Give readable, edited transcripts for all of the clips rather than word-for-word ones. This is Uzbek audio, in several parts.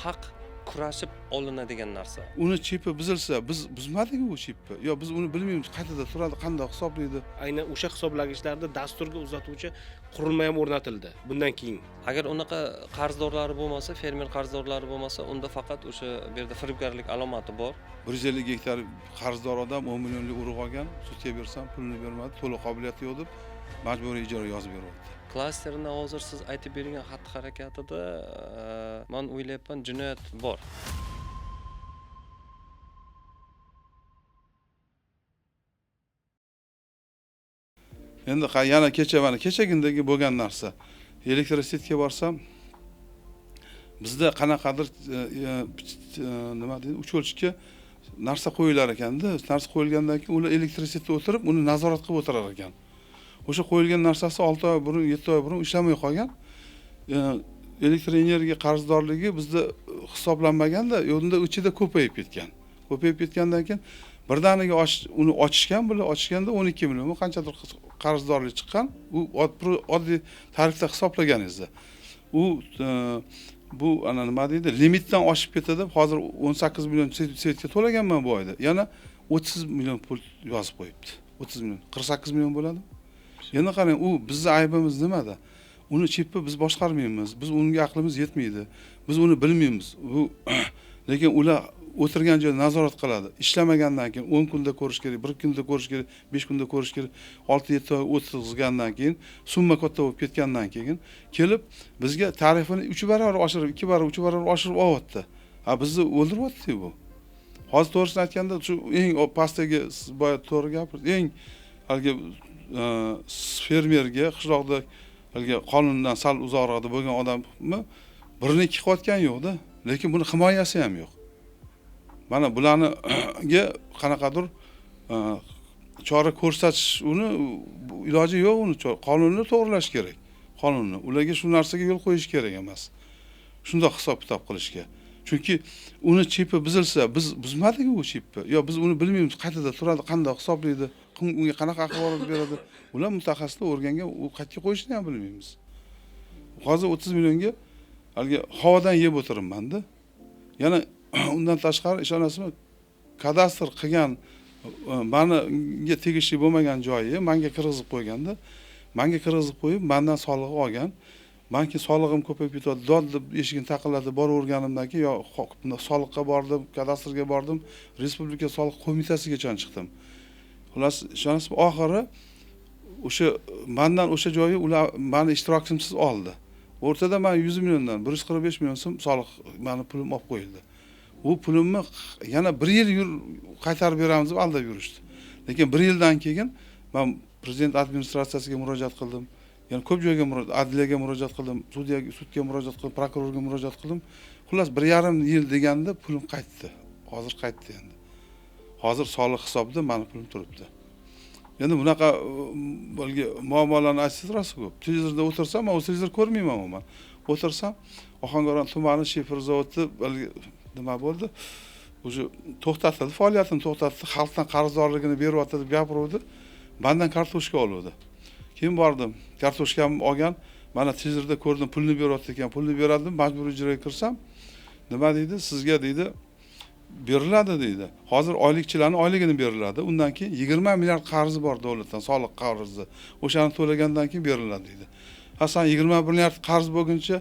haq kurashib olinadigan narsa. Uni chipi buzilsa, biz buzmadik u chipni. Yo biz uni bilmaymiz, qayerda turadi, qanday hisoblaydi. Aynan o'sha hisoblagichlarda dasturga uzatuvchi qurilma ham o'rnatildi. Bundan keyin Agar unaqa qarzdorlari bo'lmasa, fermer qarzdorlari bo'lmasa, unda faqat o'sha bu yerda firibgarlik alomati bor. 150 gektar qarzdor odam 10 millionlik urug' olgan, sudga bersam pulini bermadi, to'lov qobiliyati yo'q deb majburiy ijro yozib beryapti. Klasterni hozir siz aytib bergan xatti-harakatida men o'ylayapman jinoyat bor. Endi yana kechagindagi bo'lgan narsa. Elektrositga borsam, bizda qanaqadir nima deydi, uch o'lchikka narsa qo'yilar ekanda, narsa qo'yilgandan keyin ular elektrositda o'tirib, uni nazorat qilib o'tirar ekan. O'sha qo'yilgan narsasi 6 oy burun, 7 oy burun ishlamay qolgan. Elektr energiya qarzdorligi bizda hisoblanmaganda, unda ichida ko'payib ketgan. Ko'payib ketgandan keyin birdaniga uni ochishganda 12 million qanchadir qarzdorlik chiqqan. U oddiy tarifda hisoblaganingizda. Bu ana nima deydi, limitdan oshib ketadi. Hozir 18 million svetga to'laganman bu oyda. Yana 30 million pul yozib qo'yibdi. 30 million, 48 million bo'ladi. Yana qarang, u bizning aybimiz nimada? Uni chipni biz boshqarmaymiz. Biz unga aqlimiz yetmaydi. Biz uni bilmaymiz. Lekin ular o'tirgan joyda nazorat qiladi. Ishlamagandan keyin 10 kunda ko'rish kerak, 1 kunda ko'rish kerak, 5 kunda ko'rish kerak, 6-7 oy o'tkazgandan keyin, summa katta bo'lib ketgandan keyin kelib bizga tarifini 3 barobar oshirib, 2 barobar, 3 barobar oshirib olyapti. Bizni o'ldiryapti bu. Hozir to'g'risini aytganda, shu eng pastdagi siz boya to'g'ri gapirdingiz. Eng haligi fermerga qishloqda haligi qonundan sal uzoqroqda bo'lgan odamni birini ikki qilayotgan yo'q-da, lekin buni himoyasi ham yo'q. Mana bularniga qanaqadir chora ko'rsatish, uni iloji yo'q, uni qonunni to'g'rilash kerak. Qonunni ularga shu narsaga yo'l qo'yish kerak emas. Shundoq hisob-kitob qilishga. Chunki uni chipi buzilsa, biz buzmadik u chipni. Yo biz uni bilmaymiz, qayerda turadi, qanday hisoblaydi, unga qanaqa axborot beradi. Ular mutaxassislar o'rgangan, u qayerga qo'yishni ham bilmaymiz. Hozir 30 millionga haligi havodan yeb o'tiribman-da. Yana undan tashqari ishonasizmi, kadastr qilgan menga tegishli bo'lmagan joyi menga kirgizib qo'yganda, menga kirgizib qo'yib, mendan solig'i olgan. Menki solig'im ko'payib ketadi, dod deb eshigini taqilladi, boraverganimdan keyin yo soliqqa bordim, kadastrga bordim, Respublika soliq qo'mitasigacha chiqdim. Xullas, ishonasizmi, oxiri o'sha mendan o'sha joyi ular meni ishtirokimsiz oldi. O'rtada men 100 milliondan 145 million so'm soliq meni pulim olib qo'yildi. Bu pulimni yana 1 yil qaytarib beramiz deb aldab yurishdi. Lekin 1 yildan keyin men prezident administratsiyasiga murojaat qildim. Yana ko'p joyga adliyaga murojaat qildim, sudga murojaat qildim, prokurorga murojaat qildim. Xullas 1,5 yil deganda pulim qaytdi. Hozir qaytdi endi. Hozir soliq hisobida meni pulim turibdi. Endi bunaqa bo'lgan muammolarni aytsangiz rosa ko'p. Televizorda o'tirsam, men televizor ko'rmayman umuman. O'tirsam, Ohangaron tumani shifr zavodi nima bo'ldi? O'sha to'xtatildi, faoliyatini to'xtatdi, xalqdan qarzdorligini beryapti deb gapiruvdi. Mendan kartoshka oluvdi. Keyin bordim, kartoshkamni olgan, mana televizorda ko'rdim, pulni beryapti ekan, pulni beradim, majburiy ijroga kirsam, nima deydi? Sizga deydi, beriladi deydi. Hozir oylikchilarning oyligini beriladi. Undan keyin 20 milliard qarzi bor davlatdan, soliq qarzi. O'shani to'lagandan keyin beriladi deydi. Sen 20 milliard qarz bo'lguncha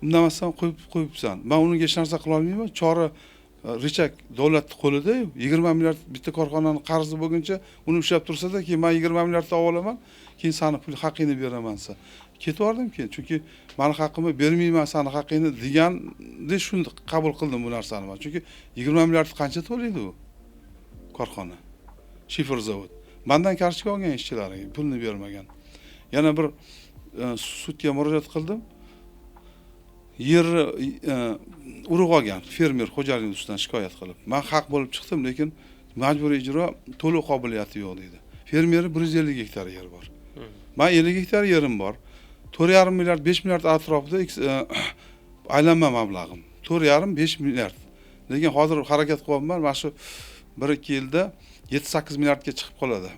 undamasdan qo'yibsan. Men unga hech narsa qila olmayman. Chora richak davlatning qo'lida 20 milliard bitta korxonaning qarzi bo'lguncha uni ushlab tursa-da, keyin men 20 milliardni olaman, keyin seni pul haqqingni beramansa. Ketvordim keyin, chunki meni haqqimni bermayman, seni haqqingni deganda shuni qabul qildim bu narsani men. Chunki 20 milliard qancha to'laydi u korxona? Shifr zavod. Mendan kartoshka olgan ishchilariga pulni bermagan. Yana bir sudga murojaat qildim. Yerni urug' olgan fermer xo'jalik ustidan shikoyat qilib. Men haq bo'lib chiqdim, lekin majburiy ijro to'lov qobiliyati yo'q dedi. Fermerning 150 gektar yer bor. Men 50 gektar yerim bor. 4,5 milliard, 5 milliard atrofida aylanma mablag'im. 4,5-5 milliard. Lekin hozir harakat qilyapman, mana shu 1-2 yilda 7-8 milliardga chiqib qoladi.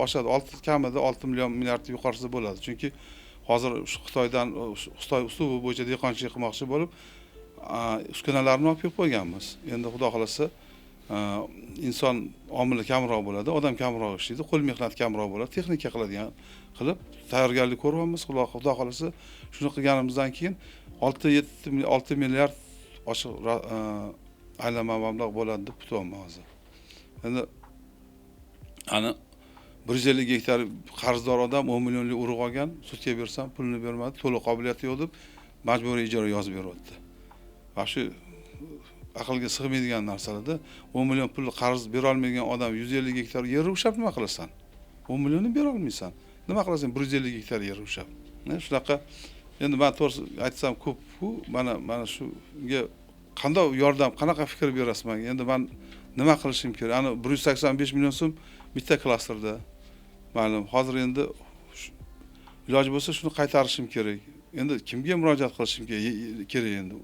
Oshadi, kamida 6 milliard yuqorisi bo'ladi. Chunki hozir shu Xitoy uslubi bo'yicha dehqonchilik qilmoqchi bo'lib, uskunalarni olib kelib qo'yganmiz. Endi xudo xolasa inson omili kamroq bo'ladi, odam kamroq ishlaydi, qo'l mehnati kamroq bo'ladi, texnika qiladigan qilib tayyorgarlik ko'ryapmiz. Xudo xolasa shuni qilganimizdan keyin 6 milliard oshiq aylanma mablag' bo'ladi deb kutyapman hozir. Endi ana 150 gektar qarzdor odam 10 millionlik urug' olgan, sudga bersam pulini bermadi, to'lov qobiliyati yo'q deb majburiy ijara yozib beryapti. Va shu aqlga sig'maydigan narsalarda 10 million pul qarz bera olmagan odam 150 gektar yer ushlab nima qilasan? 10 millionni bera olmaysan. Nima qilasan 150 gektar yer ushlab? Shunaqa endi men to'g'risi aytsam ko'p-ku, mana shunga qanday yordam, qanaqa fikr berasiz menga? Endi men nima qilishim kerak? Ana 185 million so'm bitta klasterda. Ma'lum, hozir endi iloji bo'lsa shuni qaytarishim kerak. Endi kimga murojaat qilishim kerak endi?